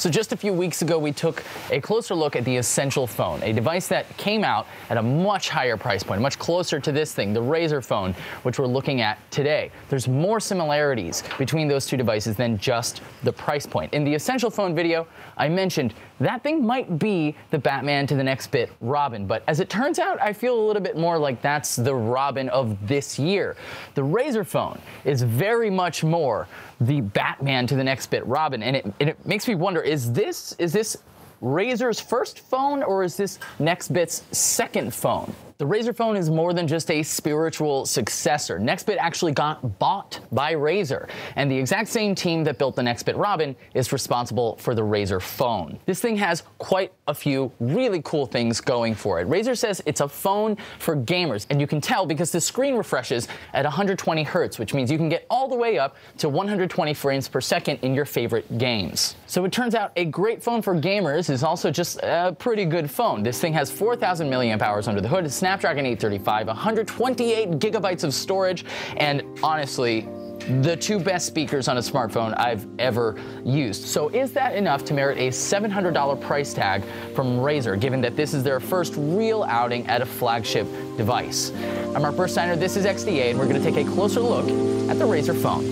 So just a few weeks ago, we took a closer look at the Essential Phone, a device that came out at a much higher price point, much closer to this thing, the Razer Phone, which we're looking at today. There's more similarities between those two devices than just the price point. In the Essential Phone video, I mentioned that thing might be the Batman to the next bit Robin, but as it turns out, I feel a little bit more like that's the Robin of this year. The Razer Phone is very much more the Batman to the next bit Robin, and it makes me wonder, is this Razer's first phone, or is this Nextbit's second phone? The Razer Phone is more than just a spiritual successor. Nextbit actually got bought by Razer, and the exact same team that built the Nextbit Robin is responsible for the Razer Phone. This thing has quite a few really cool things going for it. Razer says it's a phone for gamers, and you can tell because the screen refreshes at 120 Hz, which means you can get all the way up to 120 frames per second in your favorite games. So it turns out a great phone for gamers is also just a pretty good phone. This thing has 4,000 milliamp hours under the hood. It's Snapdragon 835, 128 gigabytes of storage, and honestly, the two best speakers on a smartphone I've ever used. So is that enough to merit a $700 price tag from Razer, given that this is their first real outing at a flagship device? I'm Mark Bursteiner, this is XDA, and we're going to take a closer look at the Razer Phone.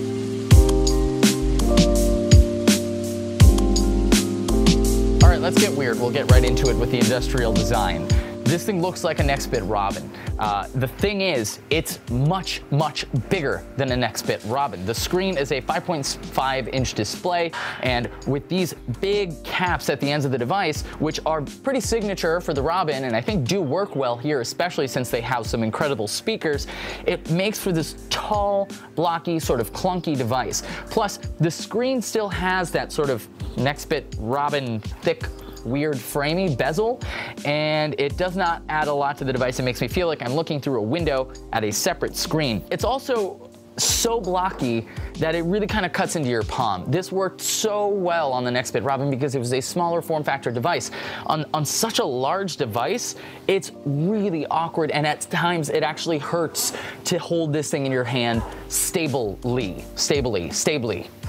All right, let's get weird. We'll get right into it with the industrial design. This thing looks like a Nextbit Robin. The thing is, it's much, much bigger than a Nextbit Robin. The screen is a 5.5-inch display, and with these big caps at the ends of the device, which are pretty signature for the Robin, and I think do work well here, especially since they have some incredible speakers, it makes for this tall, blocky, sort of clunky device. Plus, the screen still has that sort of Nextbit Robin thick, weird framey bezel, and it does not add a lot to the device. It makes me feel like I'm looking through a window at a separate screen. It's also so blocky that it really kind of cuts into your palm. This worked so well on the Nextbit Robin because it was a smaller form factor device. On such a large device, it's really awkward, and at times it actually hurts to hold this thing in your hand stably.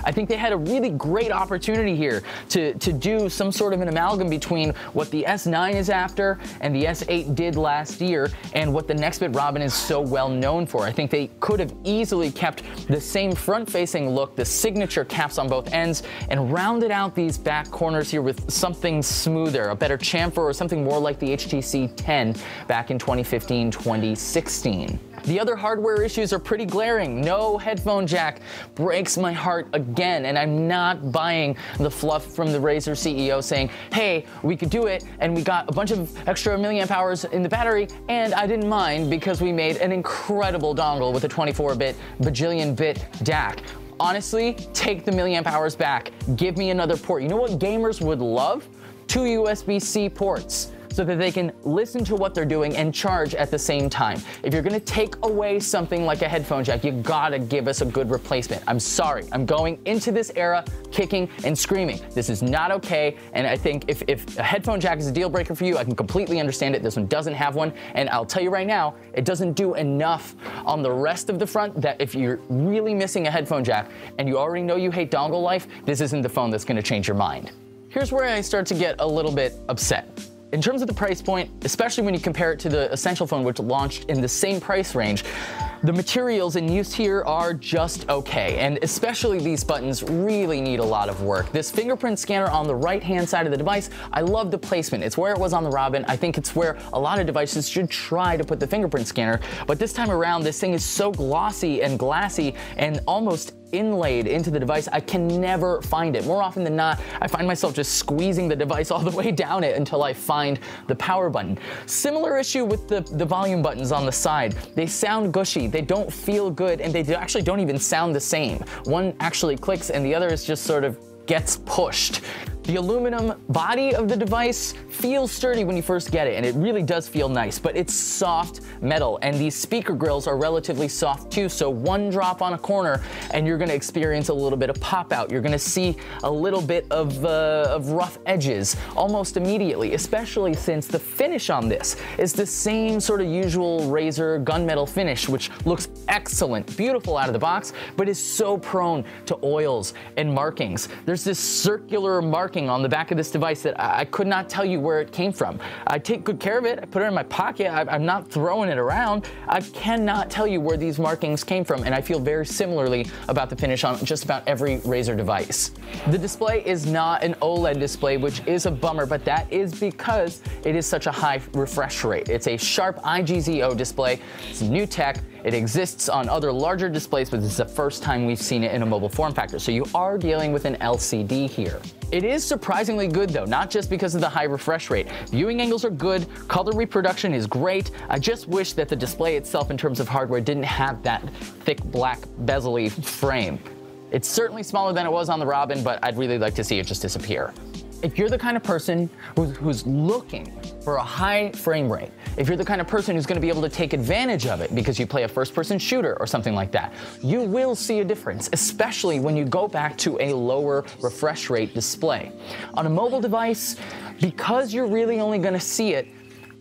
I think they had a really great opportunity here to do some sort of an amalgam between what the S9 is after and the S8 did last year and what the Nextbit Robin is so well known for. I think they could have easily kept the same front-facing look, the signature caps on both ends, and rounded out these back corners here with something smoother, a better chamfer, or something more like the HTC 10 back in 2015-2016. The other hardware issues are pretty glaring. No headphone jack breaks my heart again, and I'm not buying the fluff from the Razer CEO saying, hey, we could do it, and we got a bunch of extra milliamp hours in the battery, and I didn't mind because we made an incredible dongle with a 24-bit, bajillion-bit DAC. Honestly, take the milliamp hours back. Give me another port. You know what gamers would love? 2 USB-C ports, so that they can listen to what they're doing and charge at the same time. If you're gonna take away something like a headphone jack, you gotta give us a good replacement. I'm sorry, I'm going into this era kicking and screaming. This is not okay, and I think if a headphone jack is a deal breaker for you, I can completely understand it. This one doesn't have one, and I'll tell you right now, it doesn't do enough on the rest of the front that if you're really missing a headphone jack and you already know you hate dongle life, this isn't the phone that's gonna change your mind. Here's where I start to get a little bit upset. In terms of the price point, especially when you compare it to the Essential Phone, which launched in the same price range, the materials in use here are just okay, and especially these buttons really need a lot of work. This fingerprint scanner on the right-hand side of the device, I love the placement. It's where it was on the Robin. I think it's where a lot of devices should try to put the fingerprint scanner, but this time around, this thing is so glossy and glassy and almost inlaid into the device, I can never find it. More often than not, I find myself just squeezing the device all the way down it until I find the power button. Similar issue with the volume buttons on the side. They sound gushy, they don't feel good, and they actually don't even sound the same. One actually clicks and the other is just sort of gets pushed. The aluminum body of the device feels sturdy when you first get it, and it really does feel nice, but it's soft metal, and these speaker grills are relatively soft too, so one drop on a corner and you're gonna experience a little bit of pop out. You're gonna see a little bit of rough edges almost immediately, especially since the finish on this is the same sort of usual Razer gunmetal finish, which looks excellent, beautiful out of the box, but is so prone to oils and markings. There's this circular marking on the back of this device that I could not tell you where it came from. I take good care of it. I put it in my pocket. I'm not throwing it around. I cannot tell you where these markings came from, and I feel very similarly about the finish on just about every Razer device. The display is not an OLED display, which is a bummer, but that is because it is such a high refresh rate. It's a sharp IGZO display. It's new tech. It exists on other larger displays, but this is the first time we've seen it in a mobile form factor. So you are dealing with an LCD here. It is surprisingly good though, not just because of the high refresh rate. Viewing angles are good, color reproduction is great. I just wish that the display itself in terms of hardware didn't have that thick black bezel-y frame. It's certainly smaller than it was on the Robin, but I'd really like to see it just disappear. If you're the kind of person who's looking for a high frame rate, if you're the kind of person who's going to be able to take advantage of it because you play a first-person shooter or something like that, you will see a difference, especially when you go back to a lower refresh rate display. On a mobile device, because you're really only going to see it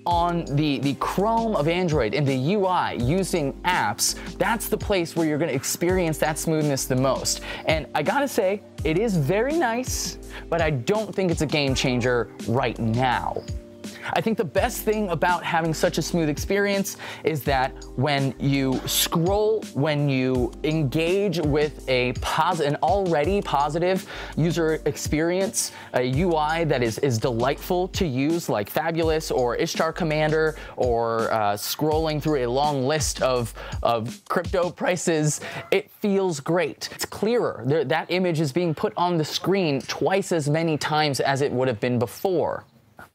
on the Chrome of Android in the UI using apps, that's the place where you're going to experience that smoothness the most. And I gotta say, it is very nice, but I don't think it's a game changer right now. I think the best thing about having such a smooth experience is that when you scroll, when you engage with an already positive user experience, a UI that is delightful to use, like Fabulous or Ishtar Commander, or scrolling through a long list of crypto prices, it feels great. It's clearer. That image is being put on the screen twice as many times as it would have been before.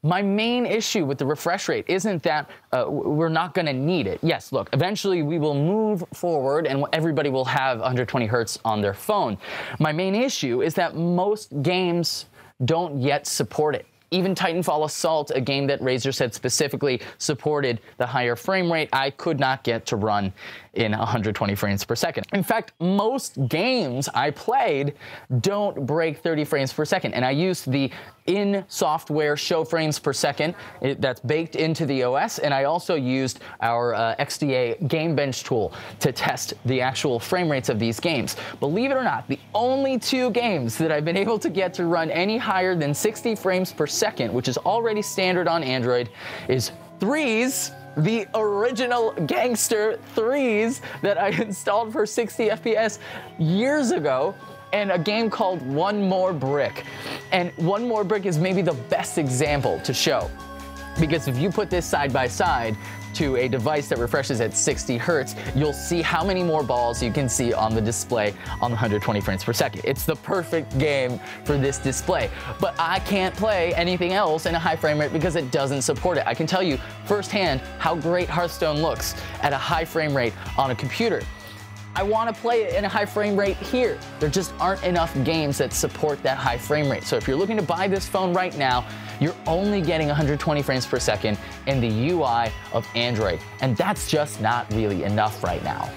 My main issue with the refresh rate isn't that we're not going to need it. Yes, look, eventually we will move forward and everybody will have 120 hertz on their phone. My main issue is that most games don't yet support it. Even Titanfall Assault, a game that Razer said specifically supported the higher frame rate, I could not get to run in 120 frames per second. In fact, most games I played don't break 30 frames per second, and I used the in-software show frames per second that's baked into the OS, and I also used our XDA Game Bench tool to test the actual frame rates of these games. Believe it or not, the only two games that I've been able to get to run any higher than 60 frames per second, which is already standard on Android, is Threes, the original Gangster Threes that I installed for 60 FPS years ago, and a game called One More Brick. And One More Brick is maybe the best example to show, because if you put this side by side to a device that refreshes at 60 hertz, you'll see how many more balls you can see on the display on 120 frames per second. It's the perfect game for this display, but I can't play anything else in a high frame rate because it doesn't support it. I can tell you firsthand how great Hearthstone looks at a high frame rate on a computer. I want to play it in a high frame rate here. There just aren't enough games that support that high frame rate. So if you're looking to buy this phone right now, you're only getting 120 frames per second in the UI of Android. And that's just not really enough right now.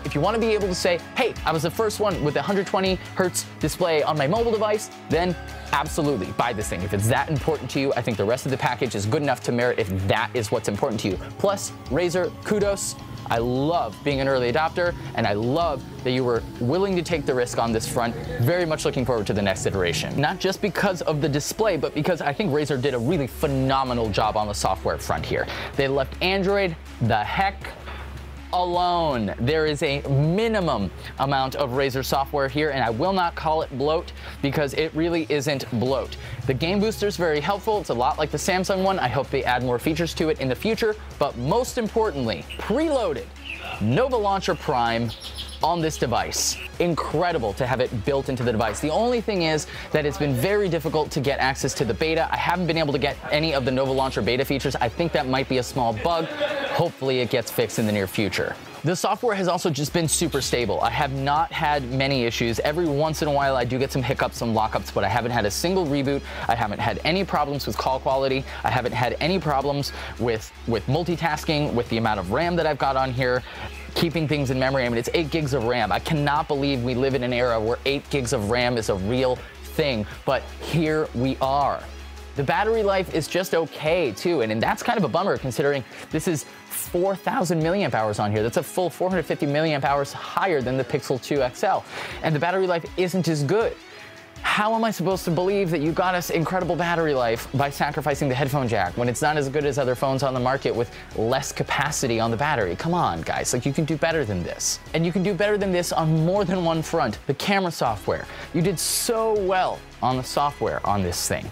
If you want to be able to say, hey, I was the first one with a 120 hertz display on my mobile device, then absolutely buy this thing. If it's that important to you, I think the rest of the package is good enough to merit if that is what's important to you. Plus, Razer, kudos. I love being an early adopter, and I love that you were willing to take the risk on this front. Very much looking forward to the next iteration. Not just because of the display, but because I think Razer did a really phenomenal job on the software front here. They left Android the heck alone. There is a minimum amount of Razer software here, and I will not call it bloat because it really isn't bloat. The game booster is very helpful. It's a lot like the Samsung one. I hope they add more features to it in the future, but most importantly, preloaded Nova Launcher Prime on this device. Incredible to have it built into the device. The only thing is that it's been very difficult to get access to the beta. I haven't been able to get any of the Nova Launcher beta features. I think that might be a small bug. Hopefully it gets fixed in the near future. The software has also just been super stable. I have not had many issues. Every once in a while I do get some hiccups, some lockups, but I haven't had a single reboot. I haven't had any problems with call quality. I haven't had any problems with multitasking, with the amount of RAM that I've got on here, keeping things in memory. I mean, it's 8 gigs of RAM. I cannot believe we live in an era where 8 gigs of RAM is a real thing, but here we are. The battery life is just okay too, and that's kind of a bummer considering this is 4,000 milliamp hours on here. That's a full 450 milliamp hours higher than the Pixel 2 XL. And the battery life isn't as good. How am I supposed to believe that you got us incredible battery life by sacrificing the headphone jack when it's not as good as other phones on the market with less capacity on the battery? Come on, guys, like, you can do better than this. And you can do better than this on more than one front. The camera software. You did so well on the software on this thing.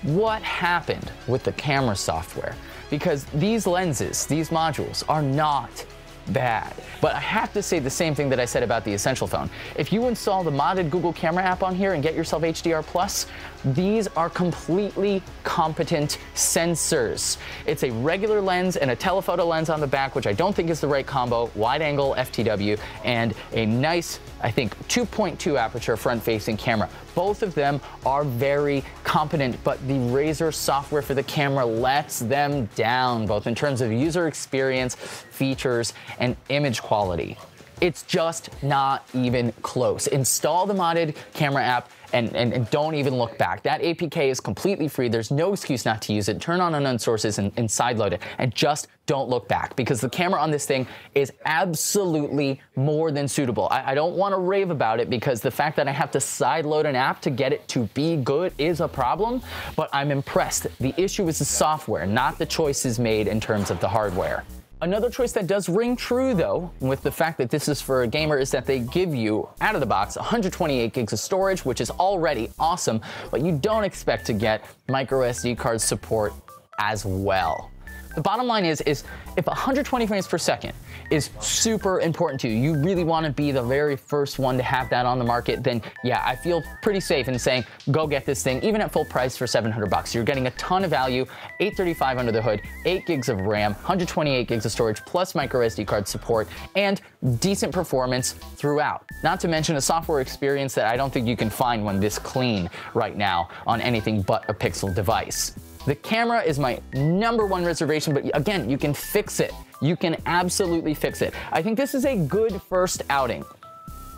What happened with the camera software? Because these lenses, these modules, are not bad. But I have to say the same thing that I said about the Essential phone. If you install the modded Google Camera app on here and get yourself HDR+, these are completely competent sensors. It's a regular lens and a telephoto lens on the back, which I don't think is the right combo, wide angle FTW, and a nice, I think, 2.2 aperture front-facing camera. Both of them are very competent, but the Razer software for the camera lets them down, both in terms of user experience, features, and image quality. It's just not even close. Install the modded camera app and don't even look back. That APK is completely free. There's no excuse not to use it. Turn on unknown sources and sideload it, and just don't look back, because the camera on this thing is absolutely more than suitable. I don't want to rave about it, because the fact that I have to sideload an app to get it to be good is a problem, but I'm impressed. The issue is the software, not the choices made in terms of the hardware. Another choice that does ring true, though, with the fact that this is for a gamer, is that they give you, out of the box, 128 gigs of storage, which is already awesome, but you don't expect to get micro SD card support as well. The bottom line is if 120 frames per second is super important to you, you really want to be the very first one to have that on the market, then yeah, I feel pretty safe in saying go get this thing, even at full price for $700. You're getting a ton of value, 835 under the hood, 8 gigs of RAM, 128 gigs of storage, plus micro SD card support, and decent performance throughout. Not to mention a software experience that I don't think you can find one this clean right now on anything but a Pixel device. The camera is my #1 reservation, but again, you can fix it. You can absolutely fix it. I think this is a good first outing.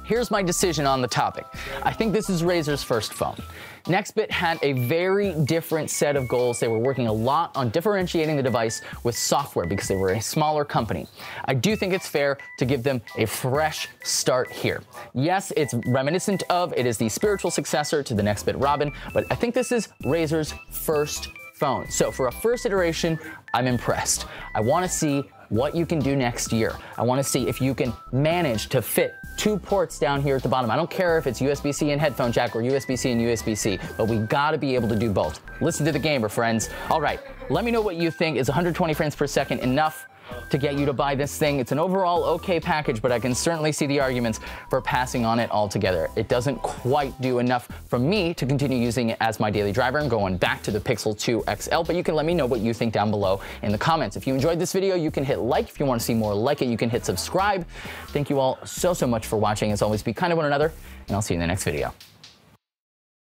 Here's my decision on the topic. I think this is Razer's first phone. Nextbit had a very different set of goals. They were working a lot on differentiating the device with software because they were a smaller company. I do think it's fair to give them a fresh start here. Yes, it's reminiscent of, it is the spiritual successor to the Nextbit Robin, but I think this is Razer's first phone. So for a first iteration, I'm impressed. I want to see what you can do next year. I want to see if you can manage to fit 2 ports down here at the bottom. I don't care if it's USB-C and headphone jack or USB-C and USB-C, but we gotta be able to do both. Listen to the gamer, friends. All right, let me know what you think. Is 120 frames per second enough to get you to buy this thing? It's an overall okay package, but I can certainly see the arguments for passing on it altogether. It doesn't quite do enough for me to continue using it as my daily driver and going back to the Pixel 2 XL, but you can let me know what you think down below in the comments. If you enjoyed this video, you can hit like. If you want to see more like it, you can hit subscribe. Thank you all so much for watching. As always, be kind to one another, and I'll see you in the next video.